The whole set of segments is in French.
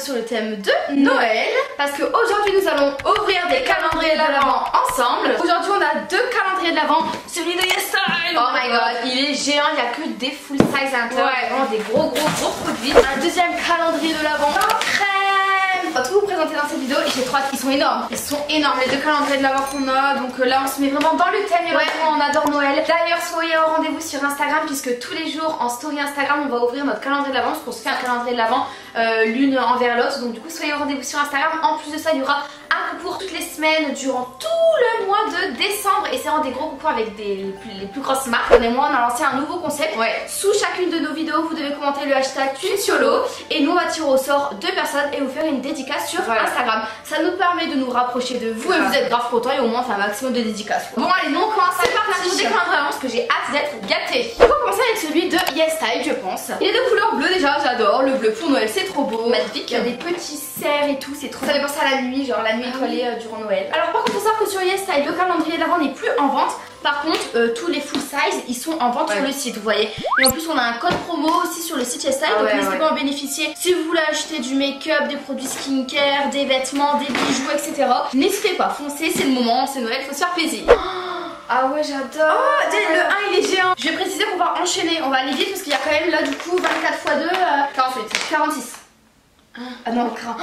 sur le thème de Noël. Parce qu'aujourd'hui nous allons ouvrir des calendriers de l'Avent ensemble. Aujourd'hui on a deux calendriers de l'Avent. Celui de YesStyle. Oh my god, il est géant, il n'y a que des full size à l'intérieur. Ouais. Vraiment des gros produits. Un deuxième calendrier de l'Avent en crème. On va tout vous présenter dans cette vidéo et j'ai trop hâte. Ils sont énormes. Ils sont énormes les deux calendriers de l'Avent qu'on a. Donc là on se met vraiment dans le thème et vraiment on adore Noël. D'ailleurs soyez au rendez-vous sur Instagram puisque tous les jours en story Instagram on va ouvrir notre calendrier de l'Avent. Parce qu'on se fait un calendrier de l'Avent l'une envers l'autre. Donc du coup soyez au rendez-vous sur Instagram. En plus de ça il y aura un concours toutes les semaines durant tout le mois de décembre. Et c'est vraiment des gros concours avec les plus grosses marques. On et moi on a lancé un nouveau concept. Sous chacune de nos vidéos vous devez commenter le hashtag Tunesiolo. Et nous on va tirer au sort deux personnes et vous faire une dédicace sur Instagram. Ça nous permet de nous rapprocher de vous et vous êtes grave contents et au moins on fait un maximum de dédicaces. Bon allez nous on commence par la des calendriers parce que j'ai hâte d'être gâtée. On va commencer avec celui de YesStyle je pense. Il est de couleur bleue déjà, j'adore le bleu pour Noël, c'est trop beau. Magnifique. Il y a des petits cerfs et tout, c'est trop. Ça fait penser à la nuit, genre la nuit étoilée durant Noël. Alors par contre faut savoir que sur YesStyle le calendrier de l'Avent n'est plus en vente. Par contre tous les full size ils sont en vente sur le site, vous voyez. Et en plus on a un code promo aussi sur le site YesStyle, donc n'hésitez pas à en bénéficier. Si vous voulez acheter du make-up, des produits skincare, des vêtements, des bijoux, etc. N'hésitez pas, foncez, c'est le moment, c'est Noël, faut se faire plaisir. Ah ouais j'adore. Oh le 1 il est géant. Je vais préciser qu'on va enchaîner, on va aller vite parce qu'il y a quand même là du coup 24 x 2, 46. Ah non, 40.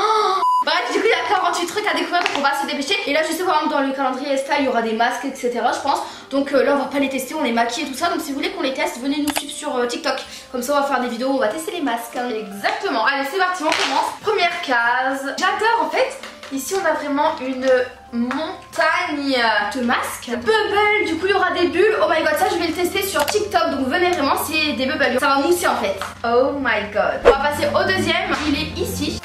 Bref, du coup il y a 48 trucs à découvrir donc on va se dépêcher. Et là je sais par exemple dans le calendrier YesStyle il y aura des masques etc je pense. Donc là on va pas les tester, on les maquille et tout ça. Donc si vous voulez qu'on les teste, venez nous suivre sur TikTok. Comme ça on va faire des vidéos où on va tester les masques. Exactement, allez c'est parti, on commence. Première case. J'adore en fait. Ici on a vraiment une montagne de masques. Bubble, du coup il y aura des bulles. Oh my god, ça je vais le tester sur TikTok. Donc venez vraiment, c'est des bubbles. Ça va mousser en fait. Oh my god. On va passer au deuxième. Il est ici.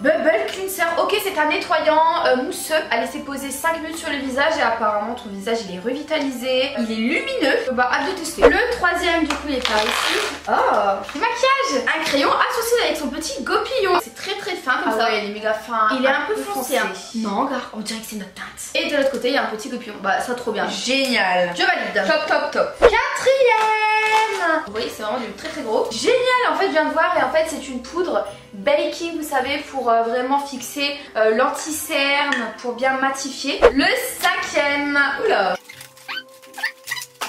Bubble Cleanser, ok c'est un nettoyant mousseux à laisser poser 5 minutes sur le visage et apparemment ton visage il est revitalisé, il est lumineux, bah hâte de tester. Le troisième du coup il est par ici, oh maquillage, un crayon associé avec son petit gopillon, c'est très fin comme ça, il est méga fin, il est un peu foncé. Non regarde, on dirait que c'est notre teinte. Et de l'autre côté il y a un petit gopillon, bah ça trop bien. Génial. Je valide. Top. Quatrième. Vous voyez c'est vraiment du très gros. Génial en fait je viens de voir et en fait c'est une poudre baking vous savez pour vraiment fixer l'anti-cerne pour bien matifier. Le cinquième. Oula.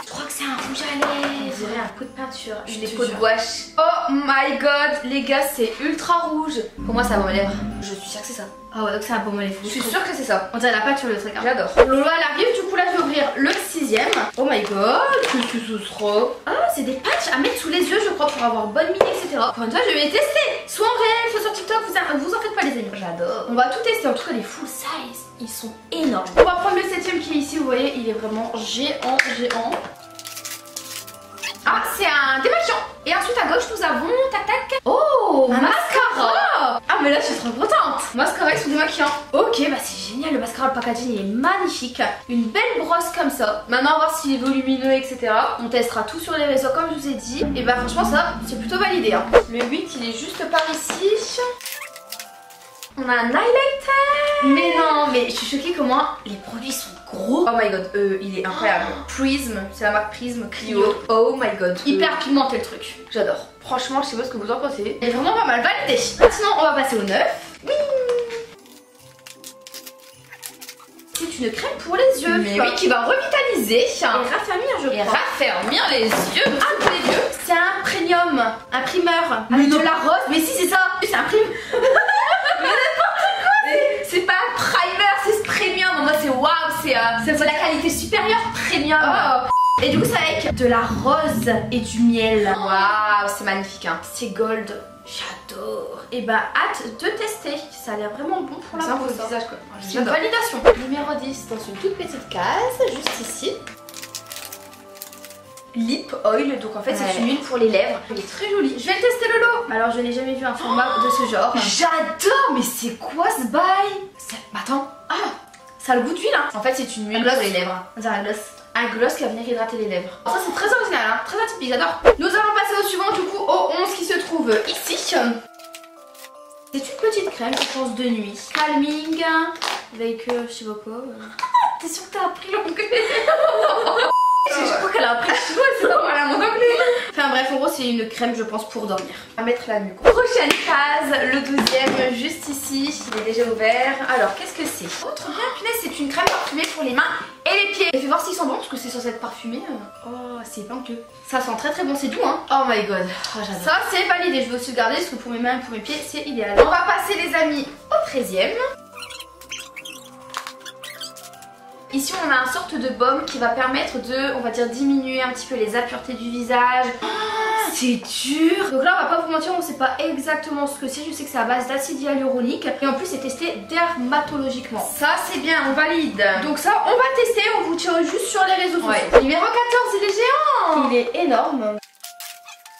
Je crois que c'est un rouge à lèvres. On dirait un pot de peinture. Une peau de gouache. Oh my god les gars c'est ultra rouge. Pour moi c'est un baume à lèvres. Je suis sûre que c'est ça. Ah ouais donc c'est un baume à lèvres. Je suis sûre que c'est ça. On dirait la peinture le truc. J'adore. Lolo elle arrive du coup là je vais ouvrir le sixième. Oh my god qu'est-ce que ce sera. Ah c'est des patchs à mettre sous les yeux je crois pour avoir bonne mine etc. Pour une fois je vais les tester. Soit en réel soit sur TikTok, vous en faites pas les amis. J'adore. On va tout tester, en tout cas les full size ils sont énormes. On va prendre le septième qui est ici, vous voyez il est vraiment géant. Ah c'est un démaquillant. Et ensuite à gauche nous avons tac. Oh un mascara. Ah mais là je suis trop contente. Mascara avec son démaquillant. Ok bah c'est génial, le mascara, le packaging il est magnifique. Une belle brosse comme ça. Maintenant on va voir s'il est volumineux etc. On testera tout sur les réseaux comme je vous ai dit. Et bah franchement ça c'est plutôt validé hein. Le 8 il est juste par ici. On a un highlighter. Mais non mais je suis choquée comment les produits sont gros. Oh my god, il est incroyable. Prism, c'est la marque Prism Clio. Oh my god. Hyper pigmenté le truc. J'adore. Franchement, je sais pas ce que vous en pensez. Il est vraiment pas mal validé. Maintenant, on va passer au 9. Oui. C'est une crème pour les yeux. Mais oui, qui va revitaliser. Et raffermir, je crois. Et raffermir les yeux. Ah, pour les yeux. C'est un premium, un primeur avec de la rose. Mais si, c'est ça. C'est un prim. Mais n'importe quoi. C'est pas primer, c'est premium. Moi, c'est waouh, c'est la qualité supérieure premium. Oh. Et du coup, c'est avec de la rose et du miel. Waouh, c'est magnifique. Hein. C'est gold. J'adore. Et bah, hâte de tester. Ça a l'air vraiment bon pour la peau. C'est un visage quoi. C'est une validation. Numéro 10 dans une toute petite case, juste ici. Lip oil, donc en fait c'est une huile pour les lèvres. Elle est très jolie. Je vais le tester le lot. Alors je n'ai jamais vu un format de ce genre. J'adore, mais c'est quoi ce bail? Attends. Ah, ça a le goût d'huile hein. En fait c'est une huile pour les lèvres. On dirait un gloss. Un gloss qui va venir hydrater les lèvres. Ça c'est très original, hein. Très atypique, j'adore. Nous allons passer au suivant du coup, au 11 qui se trouve ici. C'est une petite crème, je pense de nuit. Calming avec je sais pas quoi. T'es sûre que t'as appris l'anglais? Je crois qu'elle a appris le chinois, c'est pas parler mon anglais. Enfin bref, en gros c'est une crème je pense pour dormir. À mettre la nuque. Prochaine case, le 12e juste ici. Il est déjà ouvert. Alors qu'est-ce que c'est? Oh trop bien, punaise, c'est une crème parfumée pour les mains et les pieds. Et fais voir s'ils sont bons parce que c'est censé être parfumé. Oh c'est pinqueux. Ça sent très très bon, c'est doux hein. Oh my god, oh, j'adore. Ça c'est validé, je vais aussi le garder parce que pour mes mains et pour mes pieds c'est idéal. On va passer les amis au 13e. Ici on a une sorte de baume qui va permettre de, on va dire, diminuer un petit peu les impuretés du visage. C'est dur. Donc là on va pas vous mentir, on sait pas exactement ce que c'est. Je sais que c'est à base d'acide hyaluronique et en plus c'est testé dermatologiquement. Ça c'est bien, on valide. Donc ça on va tester, on vous tire juste sur les réseaux sociaux. Ouais. Numéro 14, il est géant. Il est énorme.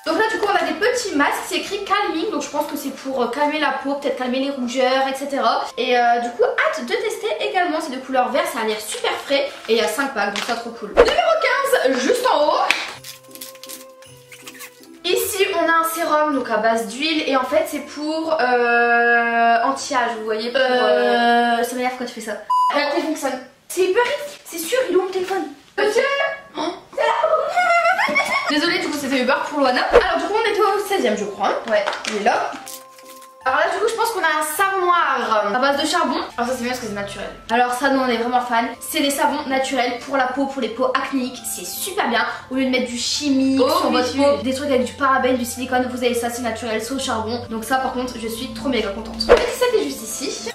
Donc là du coup on a des petits masques, c'est écrit calming, donc je pense que c'est pour calmer la peau, peut-être calmer les rougeurs, etc. Et du coup hâte de tester également, c'est de couleur vert, ça a l'air super frais et il y a 5 packs, donc ça trop cool. Numéro 15, juste en haut. Ici on a un sérum donc à base d'huile et en fait c'est pour anti-âge, vous voyez, pour, ça m'énerve quand tu fais ça. Regarde, il fonctionne. C'est hyper vite, c'est sûr, il est où mon téléphone? Monsieur oh. Désolée, du coup c'était Uber pour Loana. Alors du coup on était au 16e je crois. Ouais, il est là. Alors là du coup je pense qu'on a un savon noir à base de charbon. Alors ça c'est bien parce que c'est naturel. Alors ça nous on est vraiment fan. C'est des savons naturels pour la peau, pour les peaux acnéiques. C'est super bien. Au lieu de mettre du chimique sur votre peau, des trucs avec du parabène, du silicone, vous avez ça, c'est naturel, c'est au charbon. Donc ça par contre je suis trop méga contente. Le 17 est juste ici.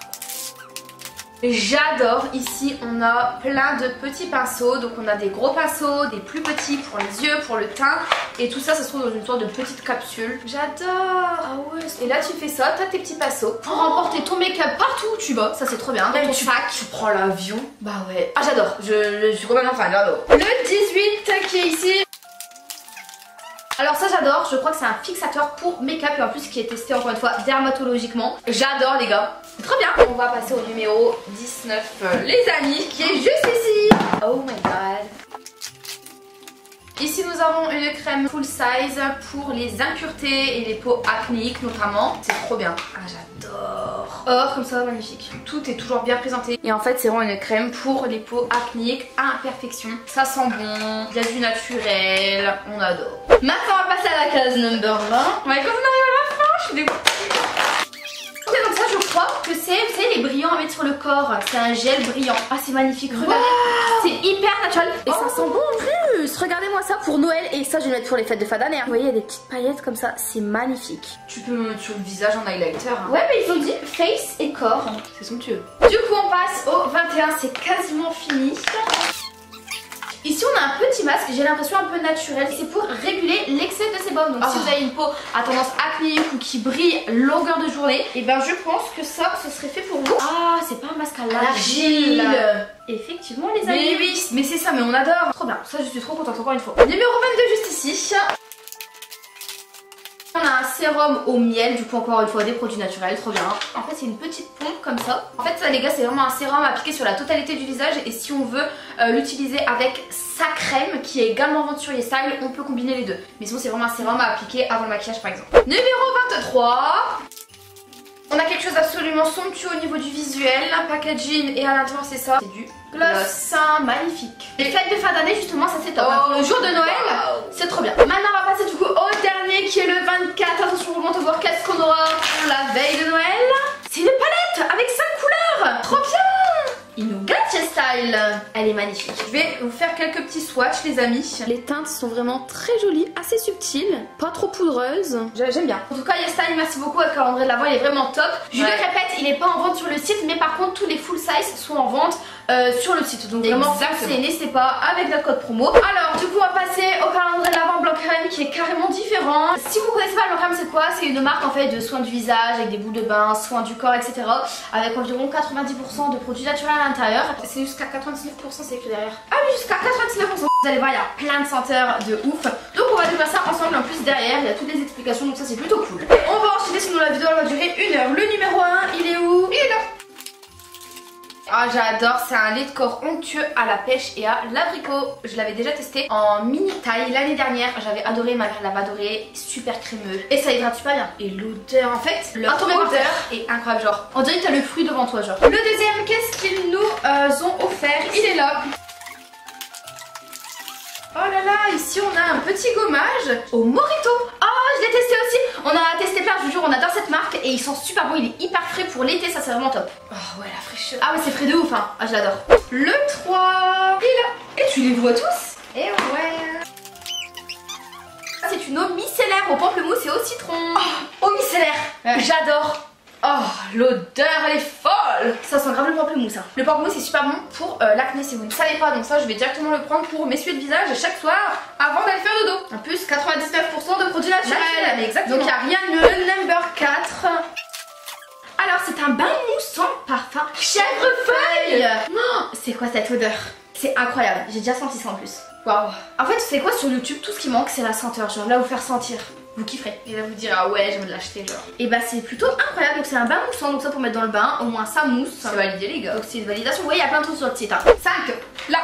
J'adore, ici on a plein de petits pinceaux, donc on a des gros pinceaux, des plus petits pour les yeux, pour le teint et tout ça ça se trouve dans une sorte de petite capsule. J'adore. Ah ouais. Et là tu fais ça, t'as tes petits pinceaux pour emporter ton make-up partout où tu vas, ça c'est trop bien. Dans ton sac, tu prends l'avion. Bah ouais. Ah j'adore, je suis complètement fan, j'adore. Le 18 qui est ici. Alors ça j'adore, je crois que c'est un fixateur pour make-up et en plus qui est testé encore une fois dermatologiquement. J'adore les gars, c'est trop bien. On va passer au numéro 19 les amis qui est juste ici. Oh my god. Ici nous avons une crème full size pour les impuretés et les peaux acnéiques notamment. C'est trop bien. Ah j'adore. Oh comme ça magnifique. Tout est toujours bien présenté. Et en fait c'est vraiment une crème pour les peaux acnéiques à imperfection. Ça sent bon, il y a du naturel, on adore. Maintenant on va passer à la case number 20. Ouais quand on arrive à la fin je suis dégoûtée. Ok donc ça je crois que c'est, vous savez, les brillants à mettre sur le corps. C'est un gel brillant. Ah c'est magnifique, regardez. Wow. C'est hyper naturel. Et ça sent bon en plus. Regardez-moi ça pour Noël. Et ça je vais le mettre pour les fêtes de fin d'année. Vous voyez il y a des petites paillettes comme ça. C'est magnifique. Tu peux me mettre sur le visage en highlighter hein. Ouais mais ils ont dit face et corps. C'est somptueux. Du coup on passe au 21. C'est quasiment fini. Ici on a un petit masque, j'ai l'impression un peu naturel, c'est pour réguler l'excès de sébum. Donc si vous avez une peau à tendance acnéique ou qui brille longueur de journée, et ben je pense que ça ce serait fait pour vous. Ah c'est pas un masque à l'argile. Effectivement les amis. Mais oui, mais c'est ça, mais on adore. Trop bien, ça je suis trop contente encore une fois. Numéro 22 juste ici. On a un sérum au miel, du coup encore une fois des produits naturels, trop bien. En fait c'est une petite pompe comme ça. En fait ça les gars c'est vraiment un sérum appliqué sur la totalité du visage. Et si on veut l'utiliser avec sa crème qui est également vendue sur YesStyle, on peut combiner les deux. Mais sinon c'est vraiment un sérum à appliquer avant le maquillage par exemple. Numéro 23. On a quelque chose d'absolument somptueux au niveau du visuel, un packaging et à l'intérieur c'est ça. C'est du gloss magnifique. Les fêtes de fin d'année justement ça c'est top. Pour le jour de Noël c'est trop bien. Maintenant on va passer du coup au dernier qui est le 24. Attention on remonte voir qu'est-ce qu'on aura pour la veille de Noël. C'est une palette avec 5 couleurs. Trop bien. Il nous gâte YesStyle. Elle est magnifique. Je vais vous faire quelques petits swatchs les amis. Les teintes sont vraiment très jolies, assez subtiles, pas trop poudreuses. J'aime bien. En tout cas YesStyle merci beaucoup, votre calendrier de l'Avent il est vraiment top. Je le répète, il n'est pas en vente sur le site, mais par contre tous les full size sont en vente sur le site. Donc vraiment n'hésitez pas avec notre code promo. Alors du coup on va passer au calendrier de l'Avent blanc crème qui est carrément différent. Si vous connaissez pas blanc crème c'est quoi? C'est une marque en fait de soins du visage avec des boules de bain, soins du corps etc. Avec environ 90% de produits naturels à l'intérieur. C'est jusqu'à 99% c'est écrit derrière. Ah oui jusqu'à 99%. Vous allez voir il y a plein de senteurs de ouf. Donc on va découvrir ça ensemble. En plus derrière il y a toutes les explications donc ça c'est plutôt cool. On va enchaîner sinon la vidéo elle va durer 1 heure. Le numéro 1 il est où? Il est là. Ah j'adore, c'est un lait de corps onctueux à la pêche et à l'abricot. Je l'avais déjà testé en mini taille l'année dernière. J'avais adoré, ma mère l'avait adoré, super crémeux. Et ça hydrate super bien. Et l'odeur en fait, l'odeur est incroyable genre. On dirait que t'as le fruit devant toi genre. Le deuxième, qu'est-ce qu'ils nous ont offert? Il est là. Oh là là, ici on a un petit gommage au Morito. Oh, je l'ai testé aussi. On en a testé plein, je vous jure, on adore cette marque et il sent super bon, il est hyper frais pour l'été, ça c'est vraiment top. Oh ouais, la fraîcheur. Ah ouais, c'est frais de ouf, hein. Ah, je l'adore. Le 3, il est là. Et tu les vois tous? Et ouais. C'est une eau micellaire au pamplemousse et au citron. Oh, eau micellaire, ouais. J'adore. Oh, l'odeur elle est folle. Ça sent grave le pamplemousse, hein. Le pamplemousse est super bon pour l'acné si vous ne savez pas. Donc ça je vais directement le prendre pour m'essuyer le visage chaque soir avant d'aller faire dodo. En plus 99% de produits naturels. Exactement. Donc il n'y a rien de mieux. Le number 4. Alors c'est un bain mousse sans parfum chèvrefeuille. Oh, c'est quoi cette odeur? C'est incroyable, j'ai déjà senti ça en plus. Waouh. En fait c'est quoi sur YouTube, tout ce qui manque c'est la senteur. Genre là vous faire sentir. Vous kifferez. Et là vous direz ah ouais je vais me l'acheter genre. Et bah c'est plutôt incroyable. Donc c'est un bain moussant, donc ça pour mettre dans le bain. Au moins ça mousse. C'est validé les gars. Donc c'est une validation. Vous voyez il y a plein de trucs sur le site hein. 5. Là.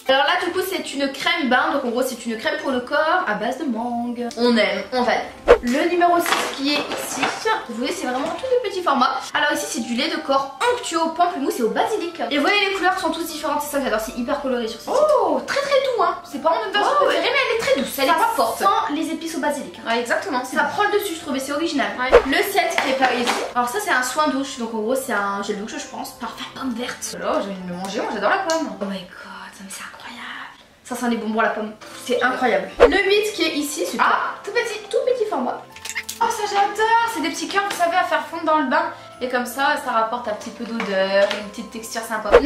Alors là du coup c'est une crème bain. Donc en gros c'est une crème pour le corps à base de mangue. On aime, on valide. Le numéro 6 qui est ici. Vous voyez c'est vraiment tout de petits formats. Alors ici c'est du lait de corps onctueux au pamplemousse et au basilic. Et vous voyez les couleurs sont toutes différentes. C'est ça que j'adore, c'est hyper coloré sur ce site. Oh très très doux hein. C'est pas mon version préférée mais elle est très douce. Elle est forte. Sans les épices au basilic. Ouais exactement. Ça prend le dessus je trouvais, c'est original. Ouais. Le 7 qui est par ici. Alors ça c'est un soin douche. Donc en gros c'est un gel douche je pense. Parfum pomme verte. Oh j'ai envie de me manger, moi j'adore la pomme. Oh my god, ça mais c'est incroyable. Ça sent les bonbons à la pomme. C'est incroyable. Le 8 qui est ici, super. Ah, tout petit format. Oh ça j'adore. C'est des petits cœurs vous savez à faire fondre dans le bain. Et comme ça rapporte un petit peu d'odeur, une petite texture sympa. 9,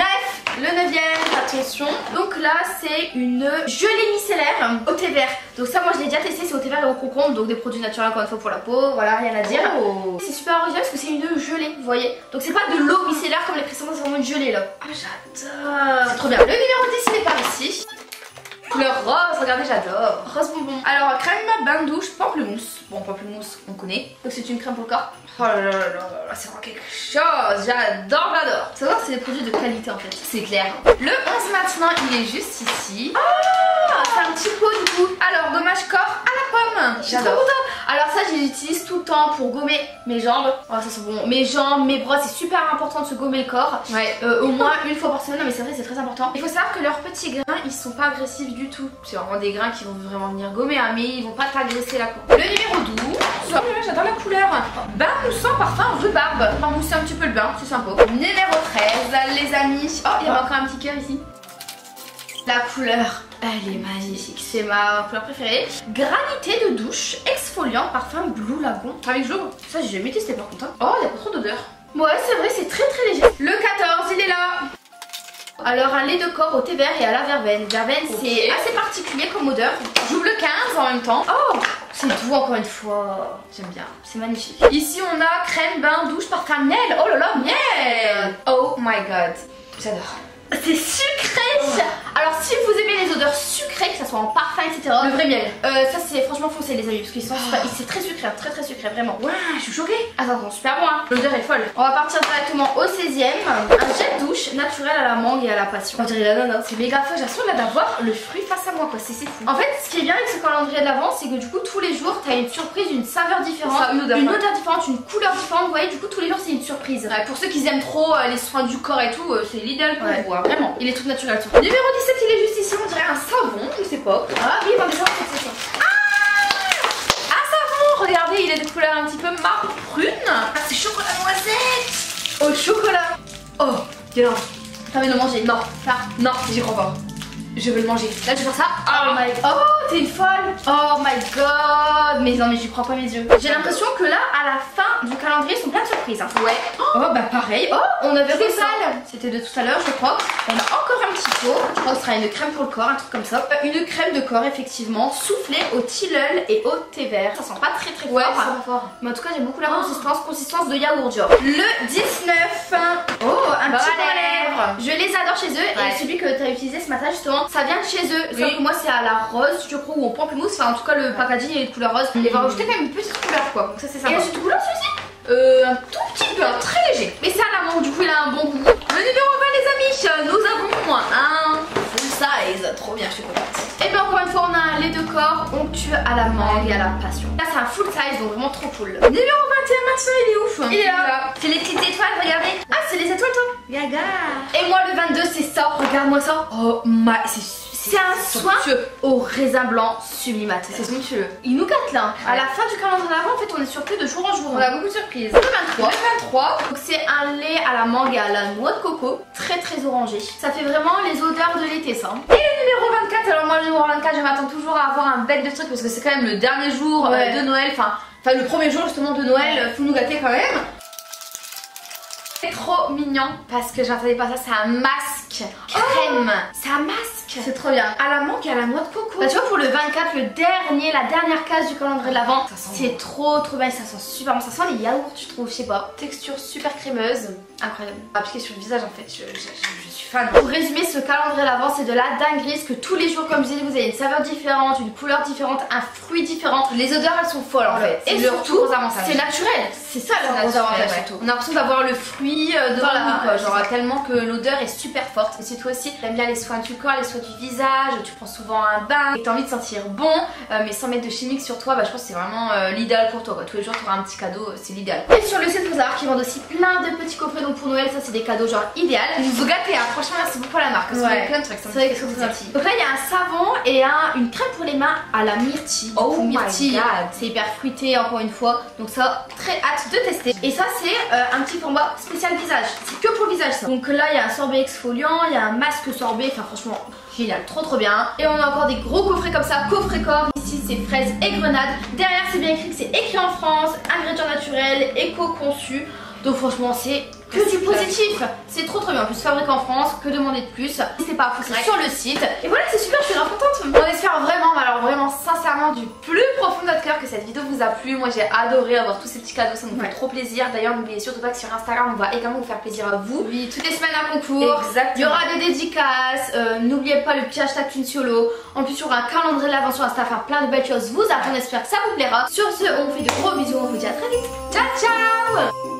le 9ème, attention. Donc là c'est une gelée micellaire au thé vert. Donc ça moi je l'ai déjà testé, c'est au thé vert et au concombre. Donc des produits naturels encore une fois pour la peau, voilà rien à dire. Oh. C'est super original parce que c'est une gelée, vous voyez. Donc c'est pas de l'eau micellaire comme les précédentes, c'est vraiment une gelée là. Oh j'adore. C'est trop bien. Le numéro 10 il est par ici. Couleur rose, regardez j'adore. Rose bonbon. Alors crème bain douche pamplemousse. Bon pamplemousse on connaît. Donc c'est une crème pour le corps. Oh là là là là, c'est vraiment quelque chose. J'adore, j'adore. Faut savoir que c'est des produits de qualité en fait. C'est clair. Le 11 maintenant il est juste ici. Ah c'est un petit pot du coup. Alors gommage corps à la pomme. J'adore. Alors ça je l'utilise tout le temps pour gommer mes jambes. Oh ça c'est bon. Mes jambes, mes bras, c'est super important de se gommer le corps. Ouais. Au moins une fois par semaine. Non mais c'est vrai c'est très important. Il faut savoir que leurs petits grains ils sont pas agressifs du tout. C'est vraiment des grains qui vont vraiment venir gommer hein, mais ils vont pas t'agresser la peau. Le numéro 12. J'adore la couleur. Bain moussant parfum rhubarbe. On va mousser un petit peu le bain, c'est sympa. Numéro 13 les amis. Oh il y avait encore un petit cœur ici. La couleur, elle est magnifique, c'est ma couleur préférée. Granité de douche, exfoliant, parfum Blue Lagoon. Avec jour, ça j'ai jamais testé par contre. Oh, il n'y a pas trop d'odeur. Ouais, c'est vrai, c'est très très léger. Le 14, il est là. Alors un lait de corps au thé vert et à la verveine. Verveine c'est assez particulier comme odeur. J'ouvre le 15 en même temps. Oh c'est doux encore une fois. J'aime bien, c'est magnifique. Ici on a crème, bain, douche, parfum miel. Oh là là, miel. Oh my god, j'adore. C'est sucré. Alors si vous aimez les odeurs sucrées, que ça soit en parfum etc. Le vrai miel. Ça c'est franchement foncé les amis parce qu'ils sont c'est très sucré, très sucré vraiment. Ouais je suis choquée. Attends super bon hein. L'odeur est folle. On va partir directement au 16ème. Un gel douche naturel à la mangue et à la passion. On dirait l'ananas. C'est méga fun. J'ai l'impression là d'avoir le fruit face à moi quoi. C'est fou. En fait ce qui est bien avec ce calendrier de l'avant c'est que du coup tous les jours t'as une surprise, une saveur différente, ça, une odeur différente, une couleur différente. Vous voyez du coup tous les jours c'est une surprise. Ouais, pour ceux qui aiment trop les soins du corps et tout c'est l'idéal pour vous. Vraiment. Il est tout naturel. Numéro 17 il est juste ici, on dirait un savon, je sais pas. Ah oui, dans des savons c'est ça. Ah un savon, regardez, il est de couleur un petit peu marron prune. Ah c'est chocolat noisette. Au chocolat. Oh, viens là. T'as envie de le manger? Non, ça, non, j'y crois pas. Je veux le manger. Là je vais faire ça. Oh my god. Oh t'es une folle. Oh my god. Mais non mais j'y crois pas mes yeux. J'ai l'impression que là à la fin du calendrier sont plein de surprises hein. Ouais. Oh bah pareil. Oh on avait fait ça. C'était de tout à l'heure je crois. On a encore un petit pot. Je crois que ce sera une crème pour le corps, un truc comme ça. Une crème de corps effectivement. Soufflée au tilleul et au thé vert. Ça sent pas très fort. Ouais ça va fort. Mais en tout cas j'aime beaucoup la consistance de yaourt genre. Le 19. Oh un petit lèvres. Je les adore chez eux. Et celui que tu as utilisé ce matin justement ça vient de chez eux, sauf que moi c'est à la rose je crois ou au pamplemousse, enfin en tout cas le packaging il est de couleur rose. Il va rajouter quand même une petite couleur quoi, donc ça c'est sympa. Et une couleur celui-ci un tout petit peu, très léger. Mais c'est à la menthe, du coup il a un bon goût. Le numéro 20 les amis, nous avons un full size, trop bien je suis contente. Et bien encore une fois on a un lait de corps onctueux à la mangue et à la passion. Là c'est un full size donc vraiment trop cool. Numéro 21 maintenant il est ouf. Il est là. C'est les petites étoiles, regardez. Ah c'est les étoiles toi. Gaga. Et moi le 22 c'est ça, regarde-moi ça. Oh my, c'est un soin au raisin blanc sublimateur. C'est somptueux. Il nous gâte là. Ouais. À la fin du calendrier d'avant, en fait, on est surpris de jour en jour. On a beaucoup de surprises. Le 23. Donc c'est un lait à la mangue et à la noix de coco. Très très orangé. Ça fait vraiment les odeurs de l'été ça. Et le numéro 24, alors moi le numéro 24, je m'attends toujours à avoir un bête de trucs parce que c'est quand même le dernier jour de Noël. Enfin le premier jour justement de Noël, faut nous gâter quand même. C'est trop mignon parce que j'entendais pas ça, c'est un masque crème. C'est un masque. C'est trop bien. À la mangue et à la noix de coco. Bah tu vois pour le 24, la dernière case du calendrier de l'Avent, c'est trop bien, ça sent super bon, ça sent les yaourts je trouve, je sais pas. texture super crémeuse, incroyable. Appliqué sur le visage en fait, je suis fan. Pour résumer, ce calendrier d'Avent c'est de la dinguerie, parce que tous les jours comme je disais vous avez une saveur différente, une couleur différente, un fruit différent. Les odeurs elles sont folles en fait. Et surtout c'est naturel. C'est ça le gros avantage surtout. On a l'impression d'avoir le fruit devant nous quoi, genre tellement que l'odeur est super forte. Et si toi aussi t'aimes bien les soins du corps, les soins du visage, tu prends souvent un bain et t'as envie de sentir bon mais sans mettre de chimique sur toi, bah je pense que c'est vraiment l'idéal pour toi quoi. Tous les jours t'auras un petit cadeau, c'est l'idéal. Et sur le site faut savoir qu'ils vendent aussi plein de petits coffrets, donc pour Noël ça c'est des cadeaux genre idéal. Vous gâtez hein, franchement merci beaucoup à la marque parce qu'il y a plein de trucs, c'est vrai que c'est gentil. Donc là il y a un savon et une crème pour les mains à la myrtille. Oh my myrtille, god, c'est hyper fruité encore une fois, donc ça très hâte de tester. Et ça c'est un petit format spécial visage, c'est que pour le visage ça. Donc là il y a un sorbet exfoliant, il y a un masque sorbet, enfin franchement génial, trop bien. Et on a encore des gros coffrets comme ça, coffret corps. Ici c'est fraises et grenades. Derrière c'est bien écrit que c'est écrit en France, ingrédients naturels, éco-conçus. Donc franchement c'est que du positif. C'est trop bien. En plus fabriqué en France, que demander de plus. N'hésitez pas à foncer sur le site. Et voilà, c'est super, je suis grave contente. On espère vraiment, mais alors vraiment sincèrement du plus profond de notre cœur que cette vidéo vous a plu. Moi j'ai adoré avoir tous ces petits cadeaux, ça nous fait trop plaisir. D'ailleurs n'oubliez surtout pas que sur Instagram on va également vous faire plaisir à vous. Oui, toutes les semaines un concours. Exactement. Il y aura des dédicaces. N'oubliez pas le petit hashtag Tunesolo. En plus il y aura un calendrier de l'Avent sur Insta, faire plein de belles choses. Vous attendez, on espère que ça vous plaira. Sur ce, on vous fait de gros bisous, on vous dit à très vite. Ciao ciao.